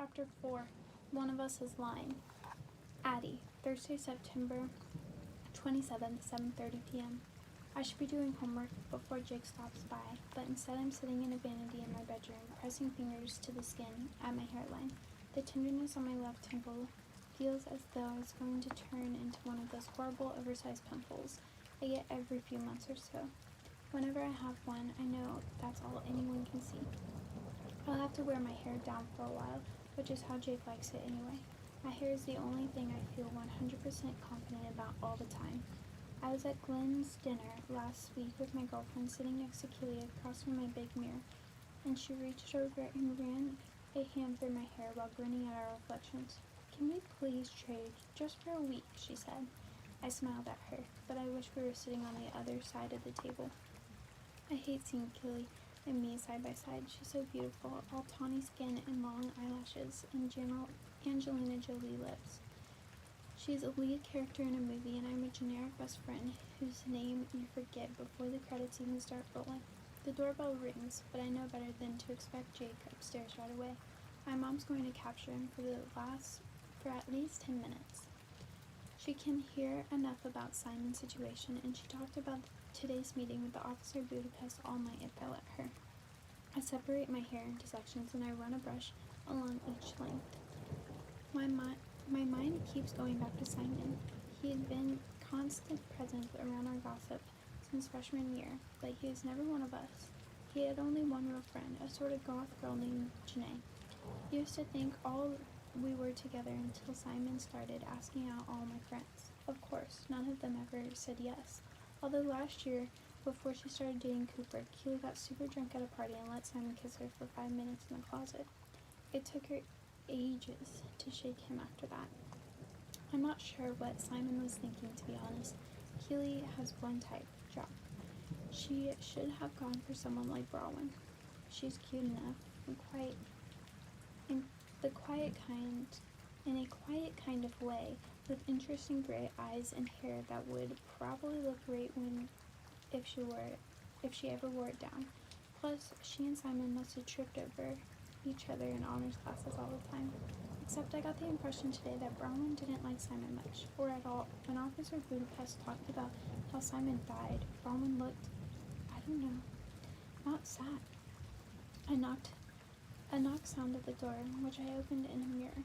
Chapter 4. One of Us is Lying. Addy, Thursday, September 27th, 7:30 p.m. I should be doing homework before Jake stops by, but instead I'm sitting in a vanity in my bedroom, pressing fingers to the skin at my hairline. The tenderness on my left temple feels as though it's going to turn into one of those horrible oversized pimples I get every few months or so. Whenever I have one, I know that's all anyone can see. I'll have to wear my hair down for a while, which is how Jake likes it anyway. My hair is the only thing I feel 100% confident about all the time. I was at Glenn's dinner last week with my girlfriend sitting next to Keely across from my big mirror, and she reached over and ran a hand through my hair while grinning at our reflections. "Can we please trade just for a week?" she said. I smiled at her, but I wish we were sitting on the other side of the table. I hate seeing Keely and me side by side. She's so beautiful, all tawny skin and long eyelashes and Angelina Jolie lips. She's a lead character in a movie, and I'm a generic best friend whose name you forget before the credits even start rolling. The doorbell rings, but I know better than to expect Jake upstairs right away. My mom's going to capture him for at least 10 minutes. She can hear enough about Simon's situation, and she talked about today's meeting with the officer Budapest all night if I let her. I separate my hair into sections and I run a brush along each length. My mind keeps going back to Simon. He had been constant presence around our gossip since freshman year, but he was never one of us. He had only one real friend, a sort of goth girl named Janae. He used to think all we were together until Simon started asking out all my friends. Of course, none of them ever said yes. Although last year, before she started dating Cooper, Keely got super drunk at a party and let Simon kiss her for 5 minutes in the closet. It took her ages to shake him after that. I'm not sure what Simon was thinking, to be honest. Keely has one type, Jock. She should have gone for someone like Bronwyn. She's cute enough and in a quiet kind of way, with interesting gray eyes and hair that would probably look great if she ever wore it down. Plus, she and Simon must have tripped over each other in honors classes all the time. Except I got the impression today that Bronwyn didn't like Simon much, or at all. When Officer Budapest talked about how Simon died, Bronwyn looked, I don't know, not sad. A knock sounded at the door, which I opened in a mirror.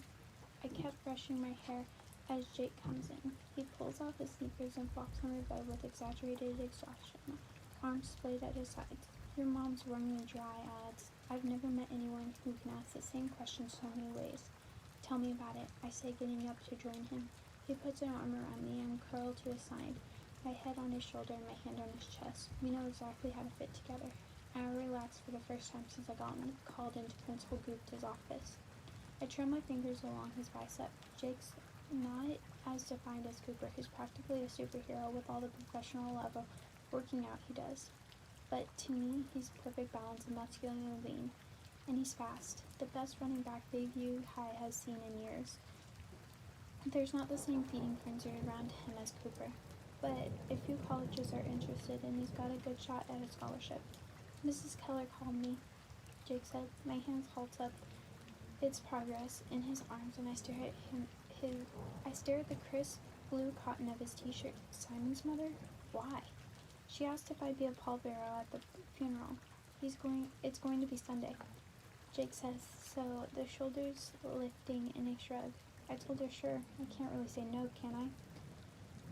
I kept brushing my hair as Jake comes in. He pulls off his sneakers and flops on the bed with exaggerated exhaustion, arms splayed at his sides. "Your mom's wrung me dry," adds. I've never met anyone who can ask the same question so many ways. "Tell me about it," I say, getting up to join him. He puts an arm around me and I'm curled to his side, my head on his shoulder and my hand on his chest. We know exactly how to fit together. I relaxed for the first time since I got called into Principal Gupta's office. I trail my fingers along his bicep. Jake's not as defined as Cooper, who's practically a superhero with all the professional love of working out he does. But to me, he's perfect balance of muscular and lean, and he's fast. The best running back Bayview High has seen in years. There's not the same feeding frenzy around him as Cooper, but a few colleges are interested and he's got a good shot at a scholarship. "Mrs. Keller called me," Jake said. My hands halt up its progress in his arms and I stare at the crisp blue cotton of his t-shirt. Simon's mother? Why? She asked if I'd be a pallbearer at the funeral. It's going to be Sunday, Jake says, so the shoulders lifting in a shrug. I told her sure. I can't really say no, can I?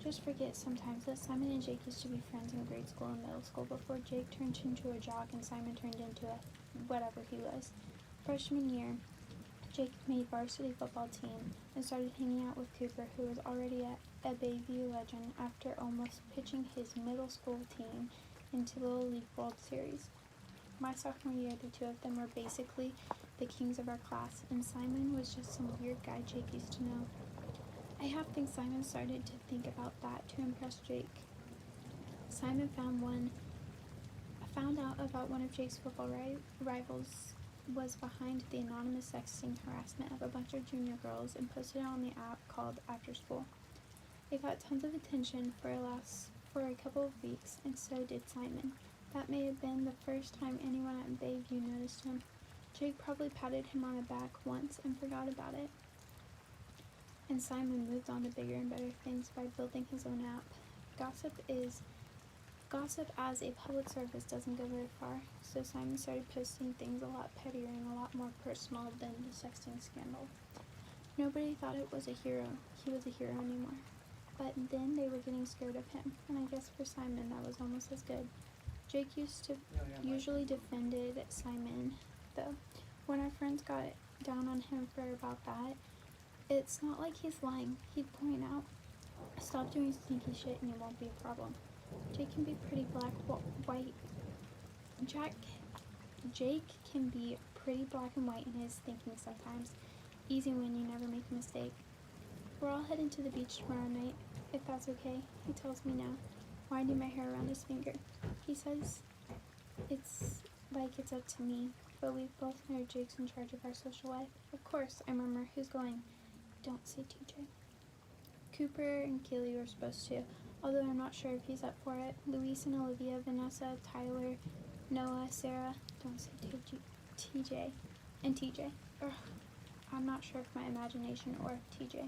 Just forget sometimes that Simon and Jake used to be friends in grade school and middle school before Jake turned into a jock and Simon turned into a whatever he was. Freshman year, Jake made varsity football team and started hanging out with Cooper, who was already a Bayview legend after almost pitching his middle school team into the Little League World Series. My sophomore year, the two of them were basically the kings of our class, and Simon was just some weird guy Jake used to know. I half think Simon started to think about that to impress Jake. Simon found out about one of Jake's football rivals was behind the anonymous sexting harassment of a bunch of junior girls and posted it on the app called After School. It got tons of attention for a couple of weeks, and so did Simon. That may have been the first time anyone at Bayview noticed him. Jake probably patted him on the back once and forgot about it. And Simon moved on to bigger and better things by building his own app. Gossip as a public service doesn't go very far, so Simon started posting things a lot pettier and a lot more personal than the sexting scandal. Nobody thought he was a hero anymore. But then they were getting scared of him, and I guess for Simon that was almost as good. Jake usually defended Simon, though. When our friends got down on him for about that, it's not like he's lying. He'd point out, stop doing sneaky shit and it won't be a problem. Jake can be pretty white. Jake can be pretty black and white in his thinking sometimes. Easy when you never make a mistake. We're all heading to the beach tomorrow night, if that's okay, he tells me now, winding my hair around his finger. He says it's like it's up to me, but we both know Jake's in charge of our social life. Of course, I murmur, who's going? Don't say TJ. Cooper and Keely were supposed to, although I'm not sure if he's up for it. Luis and Olivia, Vanessa, Tyler, Noah, Sarah, don't say TJ, and TJ. Ugh, I'm not sure if my imagination or TJ,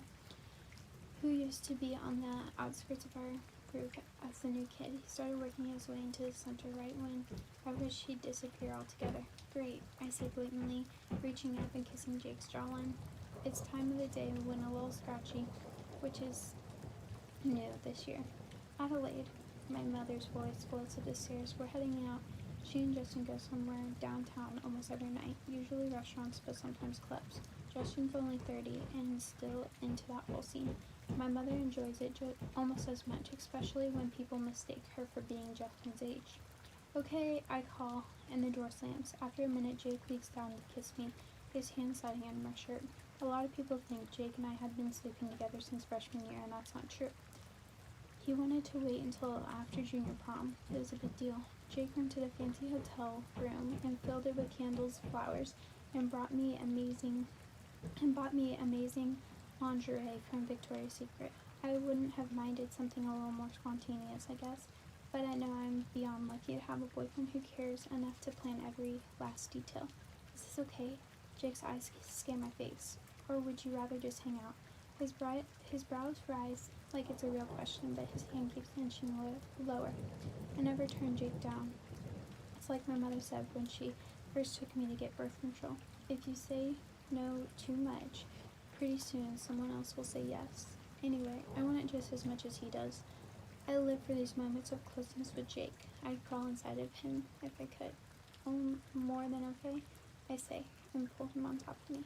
who used to be on the outskirts of our group as a new kid. He started working his way into the center right when I wished he'd disappear altogether. Great, I say blatantly, reaching up and kissing Jake's jawline. It's time of the day when a little scratchy, which is new this year. Adelaide, my mother's voice floats up the stairs. We're heading out. She and Justin go somewhere downtown almost every night, usually restaurants, but sometimes clubs. Justin's only 30 and still into that whole scene. My mother enjoys it almost as much, especially when people mistake her for being Justin's age. Okay, I call, and the door slams. After a minute, Jake leans down to kiss me, his hand sliding under my shirt. A lot of people think Jake and I had been sleeping together since freshman year, and that's not true. He wanted to wait until after junior prom. It was a big deal. Jake rented a fancy hotel room and filled it with candles, flowers, and bought me amazing lingerie from Victoria's Secret. I wouldn't have minded something a little more spontaneous, I guess, but I know I'm beyond lucky to have a boyfriend who cares enough to plan every last detail. Is this okay? Jake's eyes scan my face. Or would you rather just hang out? His brows rise like it's a real question, but his hand keeps inching lower. I never turn Jake down. It's like my mother said when she first took me to get birth control. If you say no too much, pretty soon someone else will say yes. Anyway, I want it just as much as he does. I live for these moments of closeness with Jake. I'd crawl inside of him if I could. Oh, more than okay, I say, and pull him on top of me.